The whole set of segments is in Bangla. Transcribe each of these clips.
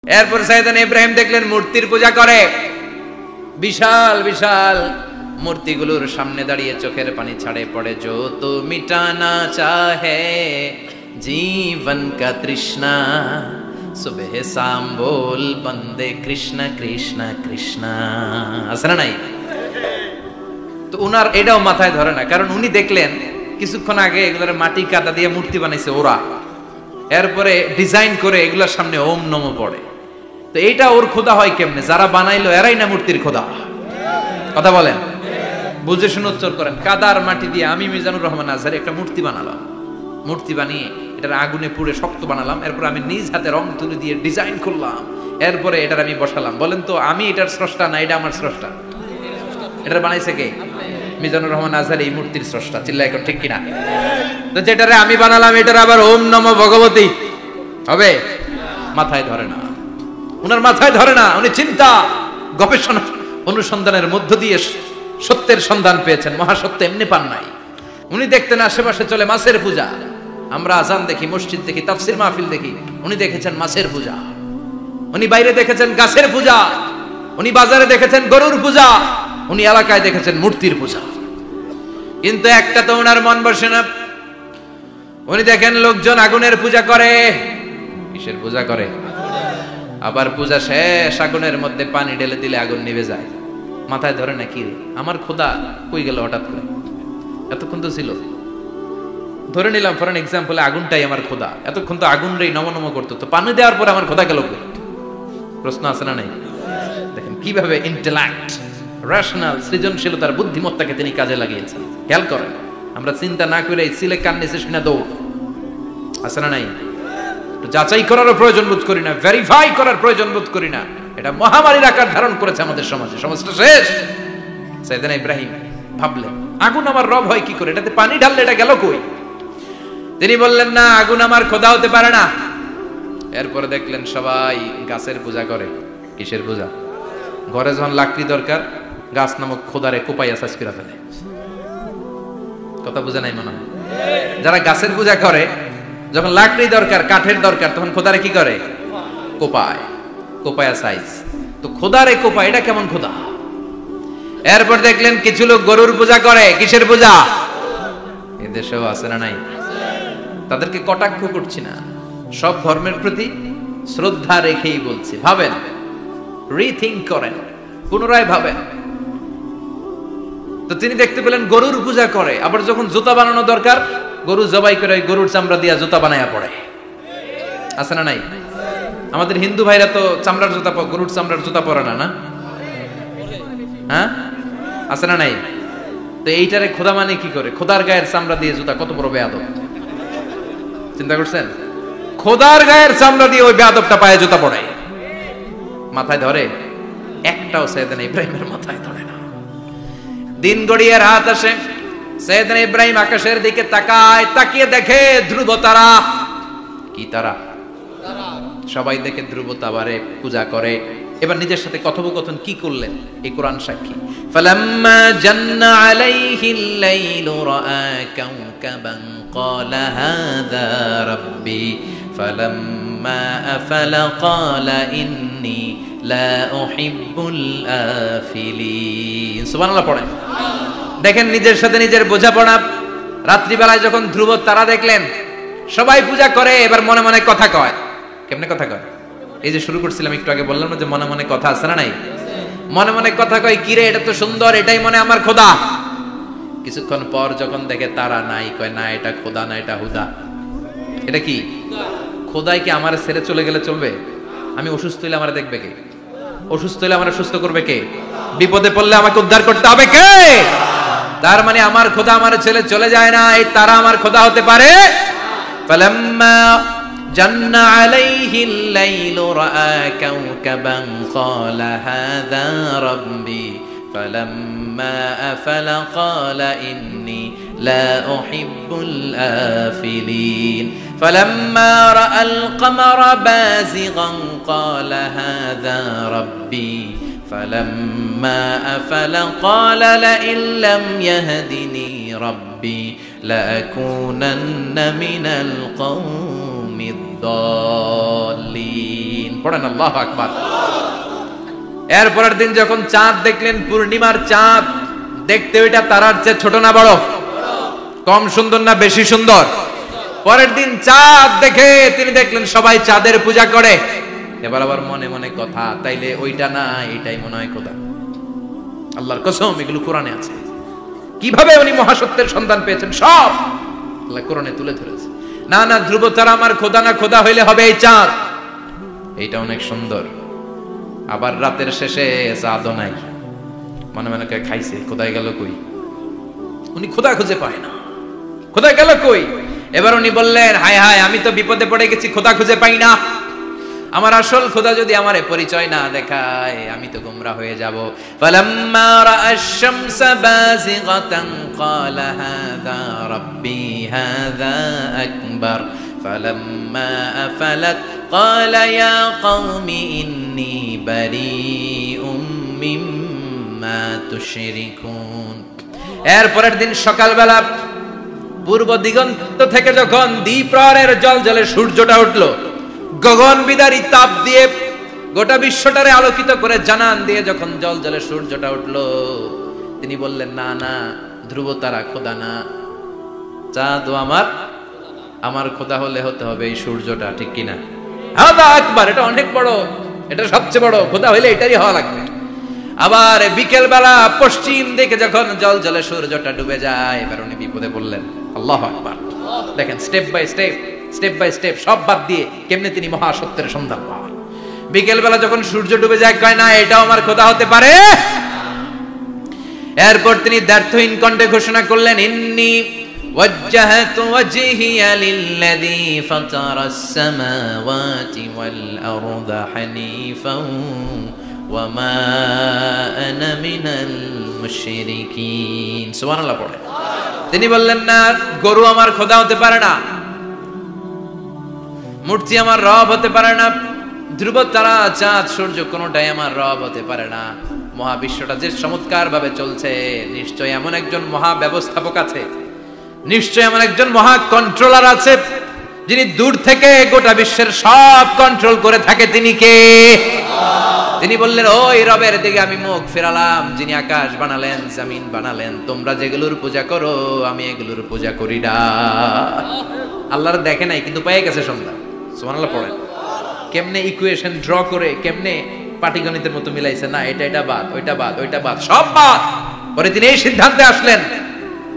এরপর সাইয়েদনা ইব্রাহিম দেখলেন মূর্তির পূজা করে, বিশাল বিশাল মূর্তিগুলোর সামনে দাঁড়িয়ে চোখের পানি ছাড়ে পড়ে। जो तो मिटाना चाहे जीवन का तृष्णा सुबह शाम बोल बंदे कृष्ण कृष्ण कृष्ण। আছে না নাই? তো উনার এটাও মাথায় ধরে না, কারণ উনি দেখলেন কিছুক্ষণ আগে এগুলোর মাটি কাদা দিয়ে মূর্তি বানাইছে ওরা, এরপরে ডিজাইন করে এগুলোর সামনে ওম নমো পড়ে। তো এইটা ওর খোদা হয় কেমনে? যারা বানাইলো এরাই না মূর্তির খোদা। কথা বলেন, বুঝে শুনে উত্তর করেন। কাদার মাটি দিয়ে আমি মিজানুর রহমান আজহারি একটা মূর্তি বানালাম, মূর্তি বানিয়ে এটার আগুনে পুড়ে শক্ত বানালাম, এরপর আমি নিজ হাতে রং তুলি দিয়ে ডিজাইন করলাম, এরপরে এটার আমি বসালাম। বলেন তো আমি এটার স্রষ্টা না এটা আমার স্রষ্টা? এটার বানাইছে কে? মিজানুর রহমান আজহারি এই মূর্তির স্রষ্টা। চিল্লায় এখন ঠিক কিনা? তো যেটারে আমি বানালাম এটার আবার ওম নমো ভগবতী হবে? মাথায় ধরে না, উনার মাথায় ধরে না। উনি চিন্তা গবেষণা অনুসন্ধানের মধ্য দিয়ে সত্যের সন্ধান পেয়েছেন, মহাসত্য এমনি পান নাই। উনি দেখতেন আশেপাশে চলে মাছের পূজা, আমরা আজান দেখি, মসজিদ দেখি, তাফসির মাহফিল দেখি, উনি দেখেছেন মাছের পূজা। উনি বাইরে দেখেছেন গাছের পূজা, উনি বাজারে দেখেছেন গরুর পূজা, উনি এলাকায় দেখেছেন মূর্তির পূজা। কিন্তু একটা তো ওনার মন বসে না। উনি দেখেন লোকজন আগুনের পূজা করে। কিসের পূজা করে? আবার পূজা শেষ আগুনের মধ্যে পানি ঢেলে দিলে আগুন নিভে যায়। মাথায় ধরে না কি রে আমার খোদা কই গেল হঠাৎ করে? এতক্ষণ তো ছিল। ধরে নিলাম ফর এন এক্সাম্পল আগুনটাই আমার খোদা, এতক্ষণ তো আগুন রে নম নম করতো, তো পানি দেওয়ার পর আমার খোদা গেল কই? প্রশ্ন আছে না নাই? দেখেন কিভাবে ইন্টেলেক্ট, রেশনাল, সৃজনশীলতার বুদ্ধিমত্তাকে তিনি কাজে লাগিয়েছেন। খেয়াল করেন, আমরা চিন্তা না করে সিলে কান নিচে শুনে দৌড়। আছে না নাই? যাচাই করারও প্রয়োজন বোধ করি না, ভেরিফাই করার প্রয়োজন বোধ করি না। এটা মহামারীর আকার ধারণ করেছে আমাদের সমাজে, সমাজটা শেষ। সাইয়েদনা ইব্রাহিম ভাবলেন আগুন আমার রব হয় কি করে? এটাতে পানি ঢাললে এটা গেল কই? তিনি বললেন না, আগুন আমার খোদা হতে পারে না। এরপরে দেখলেন সবাই গাছের পূজা করে। কিসের পূজা? ঘরে যখন লাকড়ি দরকার, গাছ নামক খোদারে কোপাইয়া সাজ করে ফেলে। কথা বুঝে নাই মনে হয়? যারা গাছের পূজা করে, যখন লাকড়ি দরকার, কাঠের দরকার, তখন খোদারে কি করে? কোপায়, কোপায়া সাইজ। তো খোদারে কোপায়, এটা কেমন খোদা? এরপর দেখলেন কিছু লোক গরুর পূজা করে। কিসের পূজা? এদেশেও আছে না নাই? তাদেরকে কটাক্ষ করছি না, সব ধর্মের প্রতি শ্রদ্ধা রেখেই বলছি। ভাবেন, রিথিঙ্ক করেন, পুনরায় ভাবেন। তো তিনি দেখতে পেলেন গরুর পূজা করে, আবার যখন জুতা বানানো দরকার, গরু জবাই করে গরুর চামড়া দিয়া জুতা বানায়া পড়ে। আছে না নাই? আমাদের হিন্দু ভাইরা তো চামড়ার জুতা, গরুর চামড়ার জুতা পরে না, না? হ্যাঁ, আছে না নাই? তো এইটারে খোদা মানে কি করে? খোদার গায়ের চামড়া দিয়ে জুতা, কত বড় বেয়াদব! চিন্তা করছেন? খোদার গায়ের চামড়া দিয়ে ওই বেয়াদবটা পায়ে জুতা পড়ে। মাথায় ধরে? একটাও সাইয়েদনা ইব্রাহিমের মাথায় ধরে না। দিন গড়িয়ে রাত আসে, সাইয়েদনা ইব্রাহিম আকাশের দিকে তাকায়, তাকিয়ে দেখে ধ্রুব তারা। কি তারা? সবাই দেখে ধ্রুব তারারে পূজা করে। এবার নিজের সাথে কথোপকথন কি করলেন এই কোরআন সাক্ষী। ফালাম্মা জান্না আলাইহিল লাইলু রাআ কাওকাবান ক্বালা হাযা রাব্বি ফালাম্মা আফালা ক্বালা ইন্নী লা উহিব্বুল আফিলিন। সুবহানাল্লাহ পড়েন। দেখেন নিজের সাথে নিজের বোঝাপড়া। রাত্রিবেলায় যখন ধ্রুব তারা দেখলেন, সবাই পূজা করে, এবার মনে মনে কথা কয়। কেমনে কথা কয়? এই যে শুরু করছিলাম একটু আগে, বললাম না যে মনে মনে কথা আছে না নাই? মনে মনে কথা কয়, কিরে এটা তো সুন্দর, এটাই মনে আমার খোদা। কিছুক্ষণ পর যখন দেখে তারা নাই, কয় না এটা খোদা না, এটা হুদা। এটা কি? খোদাই কি আমার ছেড়ে চলে গেলে চলবে? আমি অসুস্থ হইলে আমার দেখবে কে? অসুস্থ হইলে আমার সুস্থ করবে কে? বিপদে পড়লে আমাকে উদ্ধার করতে হবে কে? তার মানে আমার খোদা আমার ছেলে চলে যায় না, এই তারা আমার খোদা হতে পারে। ফালাম্মা জান্না আলাইহিল লাইলু রাআ কাওকাবান ক্বালা হাযা রাব্বি ফালাম্মা আফালা ক্বালা ইন্নী লা উহিব্বুল আফিলিন ফালাম্মা রাআল কমারা বাযিগান ক্বালা হাযা রাব্বি ফালাম্মা আফালা ক্বালা লাইন লাম ইয়াহদিনি রাব্বি লাআকুনান্না মিনাল কওমিদ দাল্লিন। পড়েন আল্লাহু আকবার। এরপরের দিন যখন চাঁদ দেখলেন, পূর্ণিমার চাঁদ, দেখতে ওইটা তারার চেয়ে ছোট না বড়? কম সুন্দর না বেশি সুন্দর? পরের দিন চাঁদ দেখে তিনি দেখলেন সবাই চাঁদের পূজা করে। এবার আবার মনে মনে কথা, তাইলে ওইটা না এটাই মনে হয় খোদা। আল্লাহর কসম, এগুলো কোরআনে আছে। কিভাবে উনি মহাসত্যের সন্ধান পেয়েছেন সব আল্লাহ কোরআনে তুলে ধরেছে। না না, ধ্রুব তারা আমার খোদা না, খোদা হইলে হবে এই চাঁদ। এইটা অনেক সুন্দর। আবার রাতের শেষে চাঁদও নাই, মনে মনে খাইছে, খোদায় গেল কই? উনি খোদা খুঁজে পায় না, খোদা গেল কই? এবার উনি বললেন, হায় হায়, আমি তো বিপদে পড়ে গেছি, খোদা খুঁজে পাই না। আমার আসল খোদা যদি আমারে পরিচয় না দেখায়, আমি তো গোমরা হয়ে যাব। ফালাম্মা রাআশ শামসা বাযিগাতান ক্বালা হাযা রাব্বি হাযা আকবার ফালাম্মা আফালাত ক্বালা ইয়া কওমি ইন্নী বারীউম মিম্মা তুশরিকুন। এরপরের দিন সকালবেলা পূর্ব দিগন্ত থেকে যখন দ্বিপ্রহরের জ্বলজ্বলে সূর্যটা উঠলো, গগন বিদারী তাপ দিয়ে গোটা বিশ্বটারে আলোকিত করে জানান দিয়ে যখন জ্বলজ্বলে সূর্যটা উঠলো, তিনি বললেন, না না, ধ্রুব তারা খোদা না, চাঁদ আমার খোদা হলে হতে হবে এই সূর্যটা, ঠিক কিনা? হাদা আকবার, এটা অনেক বড়, এটা সবচেয়ে বড়, খোদা হইলে এটারই হওয়া লাগবে। আবার বিকেল বেলা পশ্চিম দিকে যখন জ্বলজ্বলে সূর্যটা ডুবে যায়, এবার উনি বিপদে পড়লেন। আল্লাহু আকবার। দেখেন, স্টেপ বাই স্টেপ সব বাদ দিয়ে কেমনে তিনি মহাসত্যের সন্ধান পান। বিকেল বেলা যখন সূর্য ডুবে যায়, কয় না এটাও আমার খোদা হতে পারে। এরপর তিনি দ্ব্যর্থহীন কণ্ঠে ঘোষণা করলেন, ইন্নী ওয়াজ্জাহতু ওয়াজহিয়া লিল্লাযী ফাতারাস সামাওয়াতি ওয়াল আরদা হানিফান ওয়া মা আনা মিনাল মুশরিকিন। সুবহানাল্লাহ পড়ে। তিনি বললেন, না, গরু আমার খোদা হতে পারে না, মূর্তি আমার রব হতে পারে না, ধ্রুব তারা চাঁদ সূর্য কোনটাই আমার রব হতে পারে না। মহাবিশ্বটা যে চমৎকার ভাবে চলছে, নিশ্চয় এমন একজন মহা ব্যবস্থাপক আছে, নিশ্চয় এমন একজন মহা কন্ট্রোলার আছে, যিনি দূর থেকে গোটা বিশ্বের সব কন্ট্রোল করে থাকে। তিনি কে? তিনি বললেন, ওই রবের দিকে আমি মুখ ফেরালাম, যিনি আকাশ বানালেন, জমিন বানালেন। তোমরা যেগুলোর পূজা করো, আমি এগুলোর পূজা করি না। আল্লাহর দেখে নাই, কিন্তু পেয়ে গেছে সন্ধান। সুবহানাল্লাহ পড়েন। কেমনে ইকুয়েশন ড্র করে, কেমনে পাটিগণিতের মতো মিলাইছে, না এটা বাদ, ওইটা বাদ, সব বাদ। পরে তিনি এই সিদ্ধান্তে আসলেন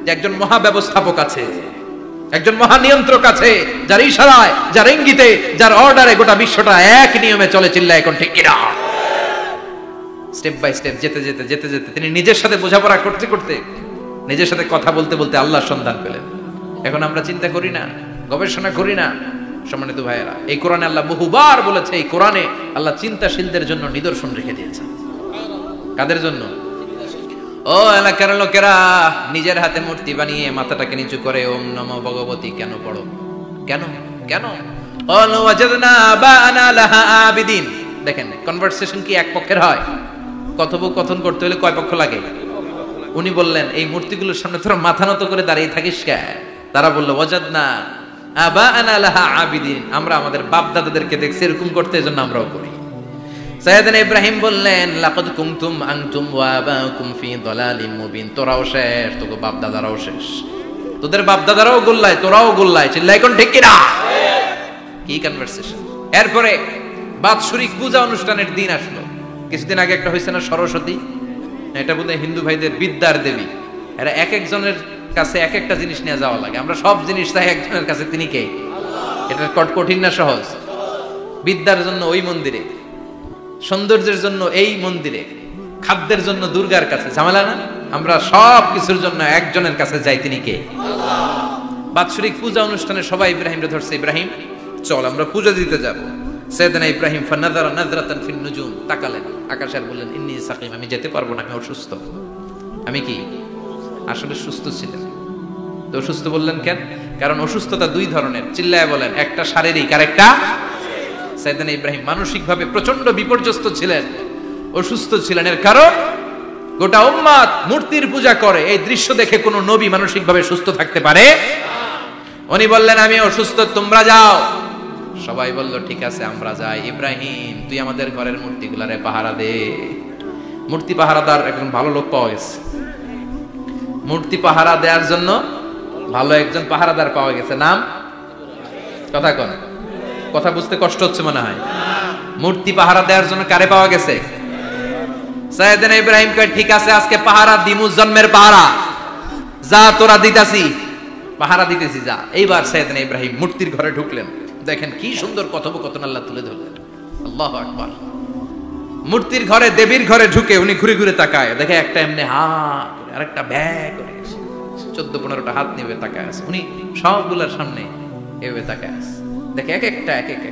যে একজন মহা ব্যবস্থাপক আছে, একজন মহা নিয়ন্ত্রক আছে, যার ইশারায়, যার ইঙ্গিতে, যার অর্ডারে গোটা বিশ্বটা এক নিয়মে চলে। চিল্লায় এখন ঠিক কিনা? স্টেপ বাই স্টেপ যেতে তিনি নিজের সাথে বোঝাপড়া করতে নিজের সাথে কথা বলতে আল্লাহর সন্ধান পেলেন। এখন আমরা চিন্তা করি না, গবেষণা করি না। সম্মানিত ভাইয়েরা, এই কোরআনে আল্লাহ বহুবার বলেছে, এই কোরআনে আল্লাহ চিন্তাশীলদের জন্য নিদর্শন রেখে দিয়েছেন। কাদের জন্য? ও এলাকার লোকেরা, নিজের হাতে মূর্তি বানিয়ে মাথাটাকে নিচু করে ওম নমো ভগবতী কেন পড়ো? কেন? ক্বালু ওয়াজাদনা আবানা লাহা আবিদিন। দেখেন, কনভারসেশন কি এক পক্ষের হয়? কথোপকথন করতে হলে কয় পক্ষ লাগে? উনি বললেন, এই মূর্তিগুলোর সামনে তোরা মাথা নত করে দাঁড়িয়ে থাকিস কেন? তারা বলল, ওয়াজাদনা আবানা লাহা আবিদিন, আমরা আমাদের বাপ দাদাদেরকে দেখছি এরকম করতে, এজন্য আমরাও করি। সাইয়েদনা ইব্রাহিম বললেন, লাকাদ কুনতুম আনতুম ওয়া আবাউকুম ফি দালালিম মুবিন। তোরাও শেষ, তোকে বাপ দাদারাও শেষ, তোদের বাপ দাদারাও গোল্লায়, তোরাও গোল্লায়। চিল্লাই কোন ঠিক কিনা? কি কনভারসেশন! এরপরে বাৎসরিক পূজা অনুষ্ঠানের দিন আসলো। কিছুদিন আগে একটা হয়েছে না, সরস্বতী? এটা বোধহয় হিন্দু ভাইদের বিদ্যার দেবী। এরা এক একজনের কাছে এক একটা জিনিস নিয়ে যাওয়া লাগে। আমরা সব জিনিস চাই একজনের কাছে, তিনি কে? এটা কঠিন না সহজ? বিদ্যার জন্য ওই মন্দিরে, সৌন্দর্যের জন্য এই মন্দিরে, খাদ্যের জন্য দুর্গার কাছে, ঝামেলা না? আমরা সব কিছুর জন্য একজনের কাছে যাই, তিনি কে? বাৎসরিক পূজা অনুষ্ঠানে সবাই ইব্রাহিম রে ধরছে, ইব্রাহিম চল আমরা পূজা দিতে যাব। সাইয়েদনা ইব্রাহিম ফানাযারা নাযরাতান ফিন নুজুম, তাকালেন আকাশে আর বললেন, ইন্নী সাকিম, আমি যেতে পারবো না, আমি অসুস্থ। আমি কি? আসলে সুস্থ ছিলেন তো। অসুস্থ বললেন কেন? কারণ অসুস্থতা দুই ধরনের। চিল্লায় বলেন, একটা শারীরিক আর একটা। সাইয়েদনা ইব্রাহিম মানসিকভাবে প্রচন্ড বিপর্যস্ত ছিলেন, অসুস্থ ছিলেন। এর কারণ গোটা উম্মাত মূর্তির পূজা করে, এই দৃশ্য দেখে কোন নবী মানসিকভাবে সুস্থ থাকতে পারে? উনি বললেন, আমি অসুস্থ, তোমরা যাও। সবাই বলল ঠিক আছে আমরা যাই। ইব্রাহিম তুই আমাদের ঘরের মূর্তিগুলারে পাহারা দে। মূর্তি পাহারাদার একজন ভালো লোক পাওয়া গেছে, মূর্তি পাহারা দেওয়ার জন্য ভালো একজন পাহারাদার পাওয়া গেছে। নাম কথা কোন, কথা বুঝতে কষ্ট হচ্ছে মনে হয়। মূর্তি পাহারা দেওয়ার জন্য কারে পাওয়া গেছে? সাইয়েদনা ইব্রাহিম কয় ঠিক আছে আজকে পাহারা দিমু, জন্মের পাহারা, যা তোরা দিতাছি, পাহারা দিতেছি যা। এইবার সাইয়েদনা ইব্রাহিম মূর্তির ঘরে ঢুকলেন। দেখেন কি সুন্দর কথোপকথন আল্লাহ তুলে ধরলেন। আল্লাহু আকবার। মূর্তির ঘরে, দেবীর ঘরে ঢুকে উনি ঘুরে ঘুরে তাকায়, দেখে একটা এমনি হা করে আরেকটা ব্যাগ করে 14-15টা হাত নিয়ে তাকায় আছে। উনি সবগুলোর সামনে এভাবে তাকায় আছে, দেখে এক একটা এক এক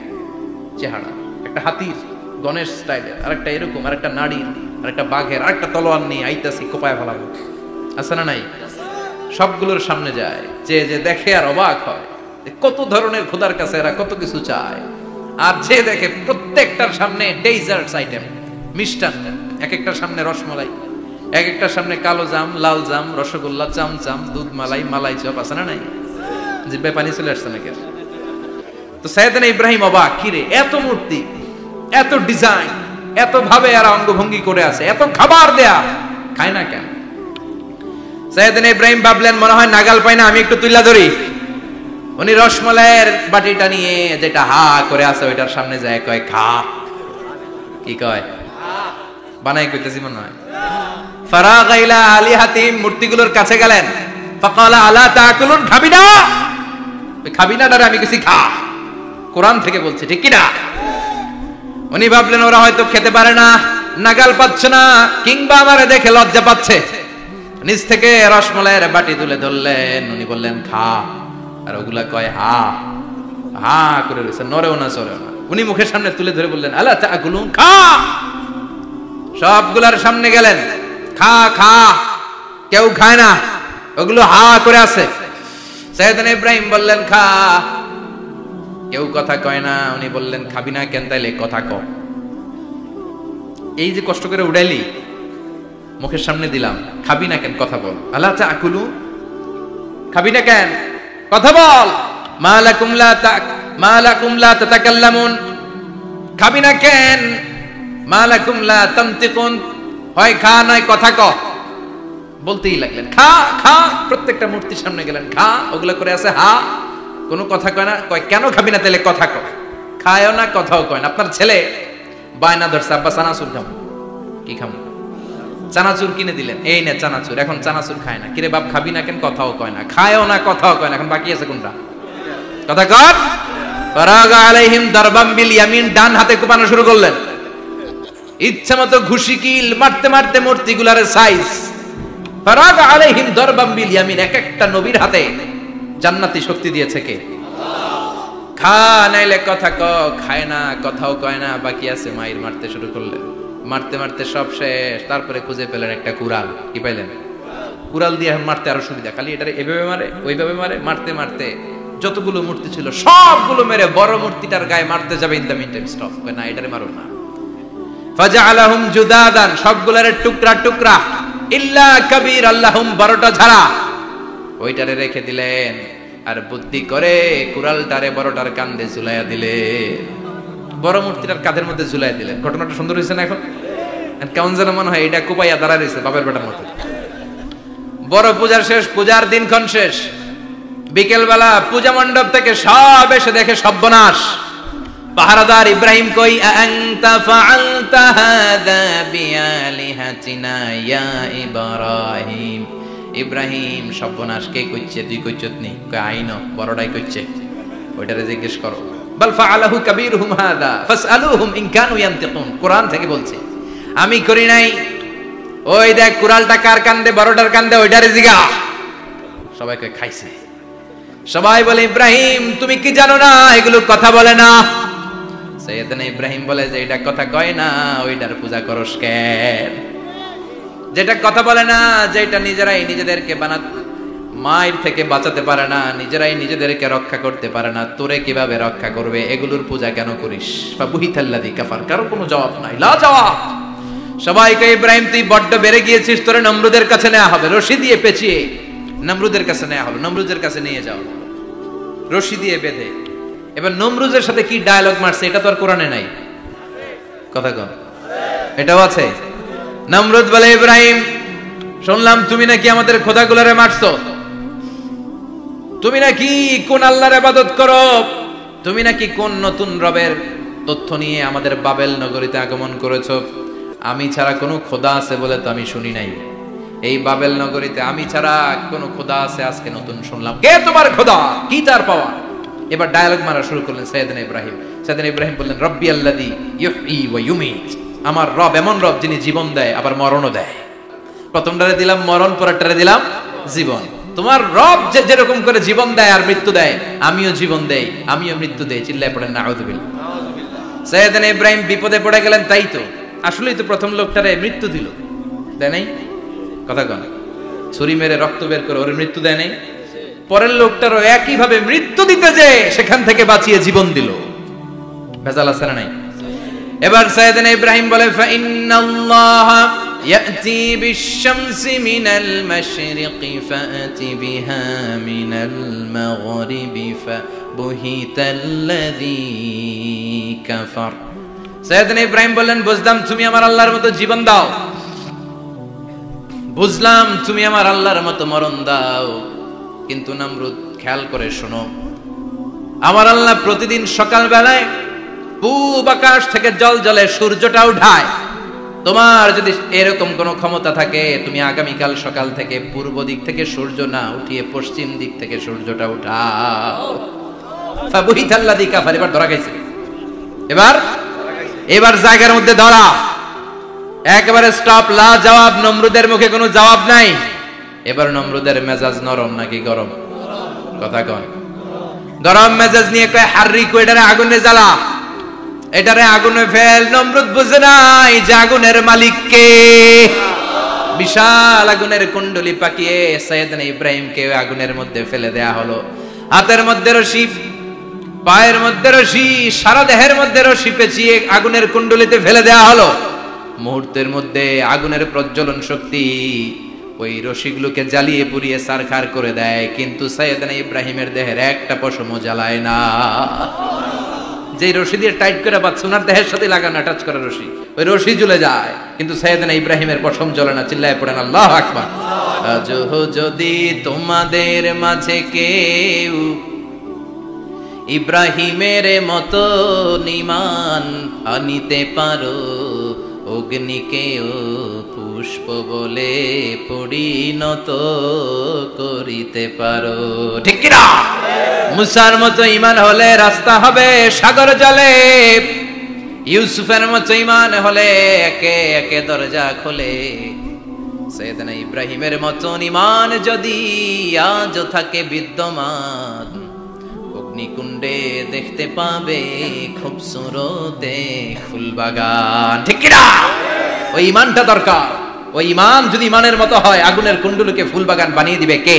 চেহারা, একটা হাতির গণেশ স্টাইলের, আরেকটা এরকম, আরেকটা নাড়ির, আরেকটা বাঘের, আরেকটা তলোয়ার নিয়ে আইতাছি কোপায় ফেলাবো, আছে না নাই? সবগুলোর সামনে যায়, যে যে দেখে আর অবাক হয় কত ধরনের খোদার কাছে এরা কত কিছু চায়। আর যে দেখে প্রত্যেকটার সামনে ডেজার্টস আইটেম, মিষ্টান্ন, এক একটার সামনে রসমালাই, এক একটার সামনে কালো জাম, লাল জাম, রসগোল্লা, চামচাম, দুধ মালাই, মালাই চপ, আছে না নাই? জিব্বে পানি চলে আসছে নাকি? তো সাইয়েদনা ইব্রাহিম অবাক, কিরে এত মূর্তি, এত ডিজাইন, এত ভাবে আর অঙ্গভঙ্গি করে আছে, এত খাবার দেয়া, খায় না কেন? সাইয়েদনা ইব্রাহিম ভাবলেন মনে হয় নাগাল পাই না, আমি একটু তুইলা ধরি। উনি রসমালাইয়ের বাটিটা নিয়ে যেটা হা করে আছে ওইটার সামনে যায়, কয় খা। কি কয়? বানাই কইতেছি মনে হয়। ফারাগা ইলা আলিহাতিম, মূর্তিগুলোর কাছে গেলেন। ফাকালা আলা তাকুলুন, খাবি না? খাবি না ডারে আমি কিছু খা, কোরআন থেকে বলছে, ঠিক কি না? উনি ভাবলেন ওরা হয়তো খেতে পারে না, নাগাল পাচ্ছে না, কিংবা আমারে দেখে লজ্জা পাচ্ছে। নিজ থেকে রসমালাইয়ের বাটি তুলে ধরলেন, উনি বললেন খা। আর ওগুলা কয় হা হা করে রয়েছে, নরেও না চড়েও না। উনি মুখের সামনে তুলে ধরে বললেন আলা তাকুলুন, খা। সবগুলার সামনে গেলেন, খা খা। কেউ খায় না, ওগুলো হা করে আছে। সাইয়েদনা ইব্রাহিম বললেন খা। কেউ কথা কয় না। উনি বললেন খাবি না কেন? তাইলে কথা ক। এই যে কষ্ট করে উড়াইলি, মুখের সামনে দিলাম, খাবি না কেন? কথা বল। আলা তাকুলু, খাবি না কেন? কথা বল। মালাকুম লা তাতাকাল্লামুন, খাবি না কেন? মালাকুম লা তানতিকুন, হয় খা নয় কথা ক। বলতেই লাগলেন খা খা। প্রত্যেকটা মূর্তির সামনে গেলেন, খা। ওগুলা করে আছে হা, কোনো কথা কয় না। কয় কেন খাবি না? তাহলে কথা কয়। খায়ও না, কথাও কয় না। আপনার ছেলে বায়না ধরছে, আব্বা চানাচুর খাবো। কি খাবো? চানাচুর কিনে দিলেন, এই না চানাচুর। এখন চানাচুর খায় না। কিরে বাপ খাবি না কেন? কথাও কয় না। খায়ও না, কথাও কয় না। এখন বাকি আছে কোনটা? কথা কর। ফারাগা আলাইহিম দারবাম বিল ইয়ামিন, ডান হাতে কোপানো শুরু করলেন। ইচ্ছা মতো ঘুষি কিল মারতে মারতে মূর্তিগুলার সাইজ। ফারাগা আলাইহিম দারবাম বিল ইয়ামিন, এক একটা নবীর হাতে জান্নাতি শক্তি দিয়েছে কে? খা নাইলে কথা ক। খায় না, কথাও কয় না, বাকি আছে। মাইর মারতে শুরু করলেন। মারতে মারতে সব শেষ। তারপরে খুঁজে পেলেন একটা কুড়াল। কি পাইলেন? কুড়াল দিয়ে মারতে আরো সুবিধা। খালি এটা এভাবে মারে, ওইভাবে মারে। মারতে মারতে যতগুলো মূর্তি ছিল সবগুলো মেরে বড় মূর্তিটার গায়ে মারতে যাবে, in the meantime stop. না, এটারে মারো না। ফাজআলাহুম জুদাদান, সবগুলোর টুকরা টুকরা। ইল্লা কাবীর আল্লাহুম, বড়টা ছাড়া ওইটারে রেখে দিলেন। আর বুদ্ধি করে কুড়ালটারে বড়টার কাঁধে ঝুলাইয়া দিলে, বড় মূর্তিটার কাঁধের মধ্যে ঝুলাই দিলেন। ঘটনাটা সুন্দর হয়েছে না? এখন কেমন যেন মনে হয় এটা কুপাইয়া দাঁড়া রয়েছে বাপের বেটার মতো। বড় পূজার শেষ, পূজার দিনক্ষণ শেষ। বিকেল বেলা পূজা মণ্ডপ থেকে সব এসে দেখে সর্বনাশ। পাহারাদার ইব্রাহিম কই, আনতা ফাআলতা হাযা বিআলিহাতিনা ইয়া ইব্রাহিম। ইব্রাহিম সর্বনাশ কে কইছে? তুই কইছত নি? কই আইনো, বড়টাই কইছে। ওইটারে জিজ্ঞেস করো। বাল ফাআলাহু কাবীরুহুম হাযা ফাসআলুহুম ইন কানু ইয়ানতিকুন, কোরআন থেকে বলছে। আমি করি নাই। ওই দেখ কুড়ালটা কার কান্দে? বড়টার কান্দে, ওইটারে জিগা। সবাই কই খাইছে। সবাই বলে ইব্রাহিম তুমি কি জানো না এগুলো কথা বলে না? সাইয়েদনা ইব্রাহিম বলে যে এটা কথা কয় না, ওইটার পূজা করস কেন? যেটা কথা বলে না, যেটা নিজেরাই নিজেদেরকে মায়ের থেকে বাঁচাতে পারে না, নিজেরাই নিজেদেরকে রক্ষা করতে পারে না, তোরে কিভাবে রক্ষা করবে? এগুলোর পূজা কেন করিস? ফাবুহিতাল্লাযী কাফার, কারো কোনো জবাব নাই, লা জবাব। সবাইকে ইব্রাহিম তুই বড্ড বেড়ে গিয়েছিস, তোরে নমরুদের কাছে নেওয়া হবে। রশি দিয়ে পেঁচিয়ে নমরুদের কাছে নেওয়া হলো। নমরুদের কাছে নিয়ে যাও, রশি দিয়ে বেঁধে এবার নমরুজের সাথে কি ডায়ালগ মারছে এটা তো আর কোরআনে নাই, কথা কন, এটাও আছে। নমরুদ বলে, ইব্রাহিম শুনলাম তুমি নাকি আমাদের খোদাগুলারে মারছো, তুমি নাকি কোন আল্লাহর ইবাদত করো, তুমি নাকি কোন নতুন রবের তথ্য নিয়ে আমাদের বাবেল নগরীতে আগমন করেছো। আমি ছাড়া কোনো খোদা আছে বলে তো আমি শুনি নাই, এই বাবেল নগরীতে আমি ছাড়া কোনো খোদা আছে আজকে নতুন শুনলাম। কে তোমার খোদা, কি তার পাওয়া? এবার ডায়ালগ মারা শুরু করলেন সাইয়েদনা ইব্রাহিম। সাইয়েদনা ইব্রাহিম বললেন, রব্বি আল্লাযী ইউহয়ী ওয়া ইউমীত, আমার রব এমন রব যিনি জীবন দেয় আবার মরণও দেয়। প্রথমটারে দিলাম মরণ, পরেরটারে দিলাম জীবন। তোমার রব যে যেরকম করে জীবন দেয় আর মৃত্যু দেয়, আমিও জীবন দেই, আমিও মৃত্যু দেই। চিল্লায় পড়েন নাউযুবিল্লাহ। সাইয়েদনা ইব্রাহিম বিপদে পড়ে গেলেন, তাই তো, আসলেই তো প্রথম লোকটারে মৃত্যু দিল, দেয় নাই, কথা কন, ছুরি মেরে রক্ত বের করে ওর মৃত্যু দেয় নাই। পরের লোকটারও একই ভাবে মৃত্যু দিতে যে সেখান থেকে বাঁচিয়ে জীবন দিল। ভেজাল আছে না নাই? এবার সাইয়েদনা ইব্রাহিম বলে, ফাইন্নাল্লাহা ইয়াতি বিশ-শামসি মিনাল মাশরিকি ফাআতি বিহা মিনাল মাগরিবি ফাবুহিতাল্লাযী কাফার। সাইয়েদনা ইব্রাহিম বললেন, বুঝলাম তুমি আমার আল্লাহর মতো জীবন দাও, বুঝলাম তুমি আমার আল্লাহর মতো মরণ দাও, কিন্তু নমরুদ খেয়াল করে শোনো, আমার আল্লাহ প্রতিদিন সকাল বেলায় পূব আকাশ থেকে জল জলে সূর্যটা উঠায়। তোমার যদি এরকম কোনো ক্ষমতা থাকে, তুমি আগামীকাল সকাল থেকে পূর্ব দিক থেকে সূর্য না উঠিয়ে পশ্চিম দিক থেকে সূর্যটা উঠাও। ফাবুহিতাল্লাযী কাফার। এবার ধরা গেছে, এবার জায়গার মধ্যে ধরা, একেবারে স্টপ, লা জবাব। নমরুদের মুখে কোনো জবাব নাই। এবার নমরুদের মেজাজ নরম নাকি গরম, কথা কন। গরম মেজাজ নিয়ে কয়, হাররিকু, এটারে আগুনে জ্বালা, এটারে আগুনে ফেল। নমরুদ বুঝে নাই যে আগুনের মালিক কে। বিশাল আগুনের কুণ্ডলি পাকিয়ে সাইয়েদনা ইব্রাহিমকে আগুনের মধ্যে ফেলে দেয়া হলো। হাতের মধ্যে রশি, পায়ের মধ্যে রশি, সারা দেহের মধ্যে রশি পেঁচিয়ে আগুনের কুণ্ডলিতে ফেলে দেয়া হলো। মুহূর্তের মধ্যে আগুনের প্রজ্বলন শক্তি ওই রশিগুলোকে জ্বালিয়ে পুড়িয়ে ছারখার করে দেয়, কিন্তু সাইয়েদনা ইব্রাহিমের দেহের একটা পশমও জ্বালায় না। যে রশি দিয়ে টাইট করে বাঁধছে, ওনার দেহের সাথে লাগানো অ্যাটাচ করা রশি, ওই রশি জ্বলে যায়, কিন্তু সাইয়েদনা ইব্রাহিমের পশম জ্বলে না। চিল্লায় পড়েন আল্লাহু আকবার। আজও যদি তোমাদের মাঝে কেউ ইব্রাহিমের মতো ঈমান আনিতে পারো, অগ্নিকেও পুষ্প বলে পরিণত করিতে পারো, ঠিক কি না? মুসার মতো ঈমান হলে রাস্তা হবে সাগর জলে, ইউসুফের মতো ঈমান হলে একে একে দরজা খোলে। সাইয়েদনা ইব্রাহিমের মতো ঈমান যদি আজও থাকে বিদ্যমান, অগ্নিকুণ্ডে দেখতে পাবে খুবসুরত ফুলবাগান, ঠিক কি না? ওই ঈমানটা দরকার। ওই ঈমান যদি ঈমানের মতো হয়, আগুনের কুণ্ডলকে ফুলবাগান বানিয়ে দিবে কে?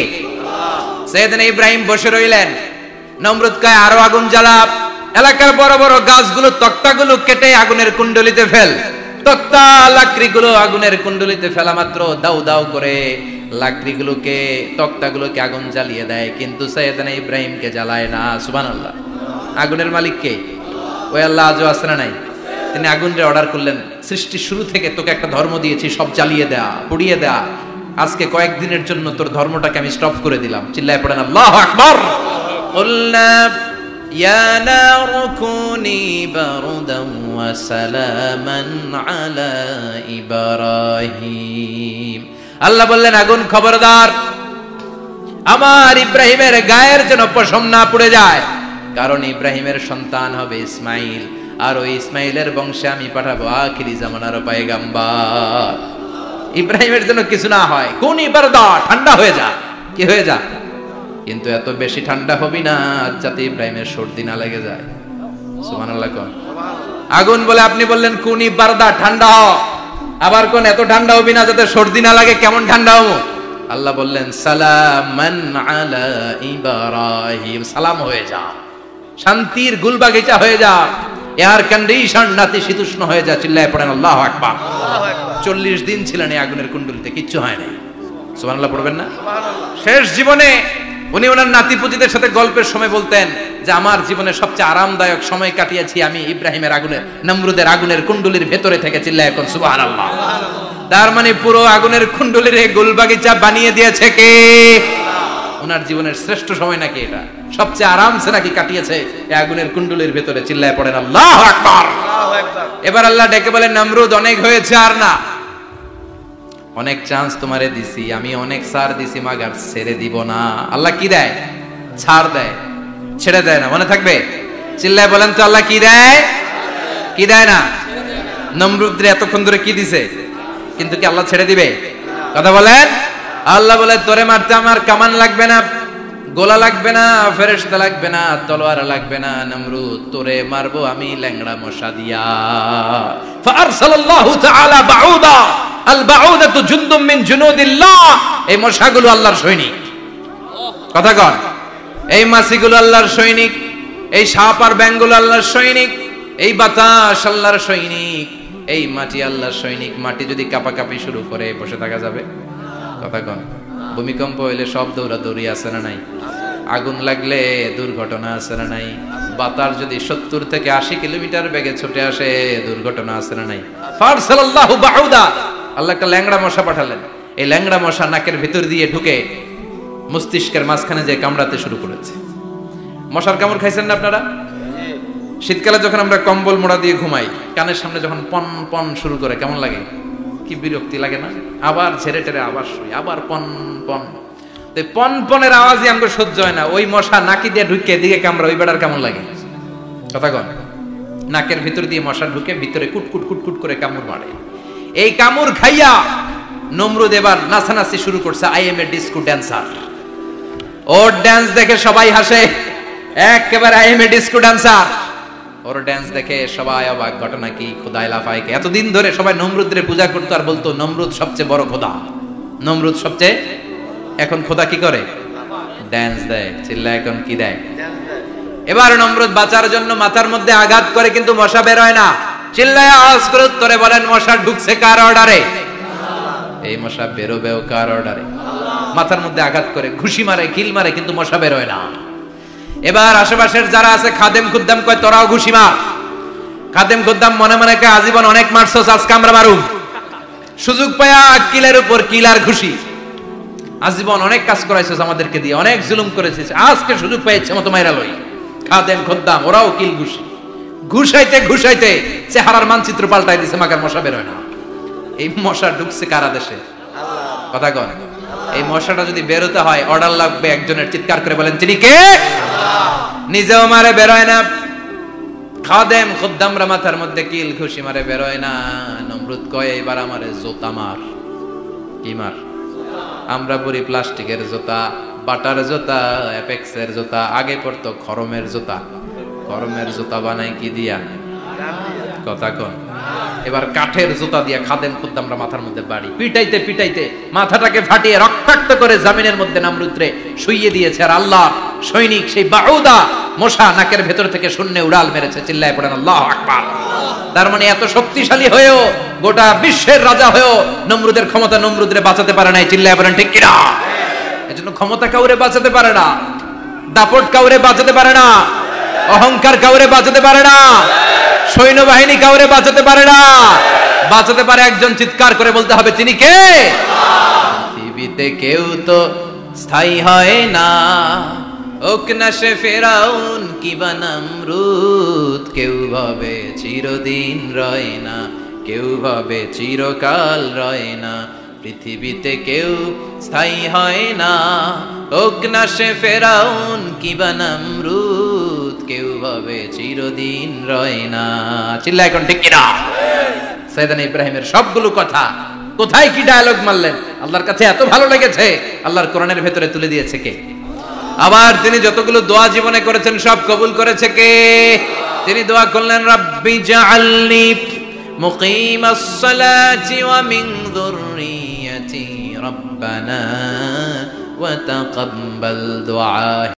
সাইয়েদনা ইব্রাহিম বসে রইলেন। নমরুদ কয়, আরো আগুন জ্বালা, এলাকার বড় বড় গাছগুলো, তক্তাগুলো কেটে আগুনের কুণ্ডলিতে ফেল। তক্তা লাকড়িগুলো আগুনের কুণ্ডলিতে ফেলা মাত্র দাউ দাউ করে লাকড়িগুলোকে, তক্তাগুলোকে আগুন জ্বালিয়ে দেয়, কিন্তু সাইয়েদনা ইব্রাহিমকে জ্বালায় না। সুবহানাল্লাহ। আগুনের মালিক কে? ওই আল্লাহ আজও আছে না নাই? তিনি আগুনরে অর্ডার করলেন, সৃষ্টির শুরু থেকে তোকে একটা ধর্ম দিয়েছি, সব জ্বালিয়ে দেয়া, পুড়িয়ে দেয়া, আজকে কয়েকদিনের জন্য তোর ধর্মটাকে আমি স্টপ করে দিলাম। চিল্লায় পড়েন আল্লাহু আকবার। কুলনা ইয়া নারু কুনি বারদান ওয়া সালামান আলা ইব্রাহিম। আল্লাহ বললেন, আগুন খবরদার, আমার ইব্রাহিমের গায়ের যেন পশম না পুড়ে যায়, কারণ ইব্রাহিমের সন্তান হবে ইসমাইল, আর ওই ইসমাইলের বংশে আমি পাঠাবো আখিরি জামানার পয়গম্বর। ইব্রাহিমের জন্য কিছু না হয়, কুনি বারদা, ঠান্ডা হয়ে যা, কি হয়ে যা, কিন্তু এত বেশি ঠান্ডা হবি না যাতে ইব্রাহিমের সর্দি না লেগে যায়। সুবহানাল্লাহ। কোন আগুন বলে, আপনি বললেন কুনি বারদা, ঠান্ডা হ, আবার কোন এত ঠান্ডা হবি না যাতে সর্দি না লাগে, কেমন ঠান্ডা হবো? আল্লাহ বললেন, সালামান আলা ইব্রাহিম, সালাম হয়ে যা, শান্তির গুলবাগিচা হয়ে যা, এয়ার কন্ডিশন নাতিশীতোষ্ণ হয়ে যা। চিল্লায় পড়েন আল্লাহু আকবার। 40 দিন ছিলেন এই আগুনের কুণ্ডলিতে, কিচ্ছু হয় নাই। সুবহানাল্লাহ পড়বেন না? শেষ জীবনে উনি ওনার নাতিপুতিদের সাথে গল্পের সময় বলতেন যে আমার জীবনে সবচেয়ে আরামদায়ক সময় কাটিয়েছি আমি ইব্রাহিমের আগুনের, নমরুদের আগুনের কুণ্ডুলির ভেতরে থেকে। চিল্লায় এখন সুবহানাল্লাহ। তার মানে পুরো আগুনের কুণ্ডুলির গোলবাগিচা বানিয়ে দিয়েছে কে? ওনার জীবনের শ্রেষ্ঠ সময় নাকি এটা, সবচেয়ে আরামসে নাকি কাটিয়েছে এই আগুনের কুণ্ডুলির ভেতরে। চিল্লায় পড়েন আল্লাহু আকবার। এবার আল্লাহ ডেকে বলেন, নমরুদ অনেক হয়েছে, আর না, অনেক চান্স তোমারে দিছি আমি, অনেক ছাড় দিছি, মাগার ছেড়ে দিব না। আল্লাহ কি দেয়? ছাড় দেয়, ছেড়ে দেয় না। মনে থাকবে? চিল্লায় বলেন তো, আল্লাহ কি দেয়? কি দেয় না? নমরুদরে এতক্ষণ ধরে কি দিছে, কিন্তু কি আল্লাহ ছেড়ে দিবে? কথা বলেন। আল্লাহ বলে, তোরে মারতে আমার কামান লাগবে না, গোলা লাগবে না, ফেরেশতা লাগবে না, তলোয়ার লাগবে না, নমরুদ তোরে মারবো আমি ল্যাংড়া মশা দিয়া। ফাআরসালাল্লাহু তাআলা বাউদা, আল বাউদাতু জুনদুম মিন জুনুদিল্লাহ। এই মশাগুলো আল্লাহর সৈনিক। কথা কন। এই মাছিগুলো আল্লাহর সৈনিক, এই সাপ আর ব্যাঙগুলো আল্লাহর সৈনিক, এই বাতাস আল্লাহর সৈনিক, এই মাটি আল্লাহর সৈনিক। মাটি যদি কাঁপাকাঁপি শুরু করে বসে থাকা যাবে? কথা কন। ভূমিকম্প হইলে সব দৌড়াদৌড়ি আছে না নাই? আগুন লাগলে দুর্ঘটনা আছে না নাই? বাতাস যদি 70 থেকে 80 কিলোমিটার বেগে ছুটে আসে, দুর্ঘটনা আছে না নাই? ফারসালাল্লাহু বাউদা, আল্লাহ একটা ল্যাংড়া মশা পাঠালেন। এই ল্যাংড়া মশা নাকের ভিতর দিয়ে ঢুকে মস্তিষ্কের মাঝখানে যে কামড়াতে শুরু করেছে। মশার কামড় খাইছেন না আপনারা? শীতকালে যখন আমরা কম্বল মোড়া দিয়ে ঘুমাই, কানের সামনে যখন পন পন শুরু করে কেমন লাগে? কি বিরক্তি লাগে না? আবার ছেড়ে টেরে আবার শুই, আবার পন পন। তো পন পনের আওয়াজই আমাকে সহ্য হয় না। ওই মশা নাকি দিয়ে ঢুকে দিকে কামড়া, ওই বেড়ার কেমন লাগে? কথা কন। নাকের ভিতর দিয়ে মশা ঢুকে ভিতরে কুটকুট কুটকুট করে কামড় মারে। এই কামড় খাইয়া নমরুদ এবার নাচানাচি শুরু করছে। I M A disco dancer. Or dance দেখে সবাই হাসে, একেবারে I M A disco dancer. Or dance দেখে সবাই অবাক। ঘটনা কি? খোদাই লাফায় কে? এতদিন ধরে সবাই নমরুদের পূজা করতো আর বলতো নমরুদ সবচেয়ে বড় খোদা, নমরুদ সবচেয়ে। এখন খোদা কি করে? ড্যান্স দেয়। চিল্লা এখন কি দেয়? এবার নমরুদ বাঁচার জন্য মাথার মধ্যে আঘাত করে, কিন্তু মশা বের হয় না। চিল্লায় আওয়াজ করে উত্তরে বলেন, মশা ঢুকছে কার অর্ডারে? এই মশা বেরোবেও কার অর্ডারে? মাথার মধ্যে আঘাত করে ঘুষি মারে, কিল মারে, কিন্তু মশা বের হয় না। এবার আশেপাশের যারা আছে খাদেম খুদ্দাম কয়, তোরাও ঘুষি মার। খাদেম খুদ্দাম মনে মনে কয়, আজীবন অনেক মারছস, আজকে আমরা মারুম। সুযোগ পায়া কিলের উপর কিল আর ঘুষি। আজীবন অনেক কাজ করাইছস আমাদেরকে দিয়ে, অনেক জুলুম করেছিস, আজকে সুযোগ পেয়েছে মতো মাইরা লই। খাদেম খুদ্দাম ওরাও কিল ঘুষি। ঘুষাইতে ঘুষাইতে চেহারার মানচিত্র পাল্টাই দিছে, মাগার মশা বের হয় না। এই মশা ঢুকছে কারা দেশে? কথা কন। এই মশাটা যদি বেরোতে হয়, অর্ডার লাগবে একজনের। চিৎকার করে বলেন, তিনি কে? নিজেও মারে, বেরোয় না। খাদেম খুদ্দামরা মাথার মধ্যে কিল ঘুষি মারে, বেরোয় না। নমরুদ কয়, এবার আমারে জুতা মার। কি মার? আমরা পরি প্লাস্টিকের জুতা, বাটার জুতা, অ্যাপেক্সের জুতা। আগে পড়তো খরমের জুতা। খরমের জুতা বানাই কি দিয়া? কথা কন। এবার কাঠের জুতা দিয়া খাদেম খুদ্দামরা মাথার মধ্যে বাড়ি। পিটাইতে পিটাইতে মাথাটাকে ফাটিয়ে রক্তাক্ত করে জমিনের মধ্যে নমরুদরে শুইয়ে দিয়েছে। আর আল্লাহ সৈনিক সেই বাউদা মশা নাকের ভেতর থেকে শূন্যে উড়াল মেরেছে। চিল্লায় পড়েন আল্লাহু আকবার। তার মানে এত শক্তিশালী হয়েও, গোটা বিশ্বের রাজা হয়েও নমরুদের ক্ষমতা নমরুদরে বাঁচাতে পারে নাই। চিল্লায় পড়েন ঠিক কিনা? এজন্য ক্ষমতা কাউরে বাঁচাতে পারে না, দাপট কাউরে বাঁচাতে পারে না, অহংকার কাউরে বাঁচাতে পারে না, সৈন্যবাহিনী কাউরে বাঁচাতে পারে না। বাঁচাতে পারে একজন। চিৎকার করে বলতে হবে, তিনি কে? পৃথিবীতে কেউ তো স্থায়ী হয় না, ওক না সে ফেরাউন কিবা নমরুদ। কেউ ভাবে চিরদিন রয় না, কেউ ভাবে চিরকাল রয় না। পৃথিবীতে কেউ স্থায়ী হয় না, ওক না সে ফেরাউন কিবা নমরুদ। কেউ ভাবে চিরদিন রয় না। চিল্লা এখন ঠিক কিনা? সাইয়েদনা ইব্রাহিমের সবগুলো কথা কোথায় কি ডায়লগ মারলেন, আল্লাহর কাছে এত ভালো লেগেছে, আল্লাহর কোরআনের ভেতরে তুলে দিয়েছে কে? আবার তিনি যতগুলো দোয়া জীবনে করেছেন সব কবুল করেছে কে? তিনি দোয়া করলেন, রাব্বি জাআলনি মুকিমাস সালাতি ওয়া মিন যুররিয়্যাতি রাব্বানা ওয়া তাকাব্বাল দুআ।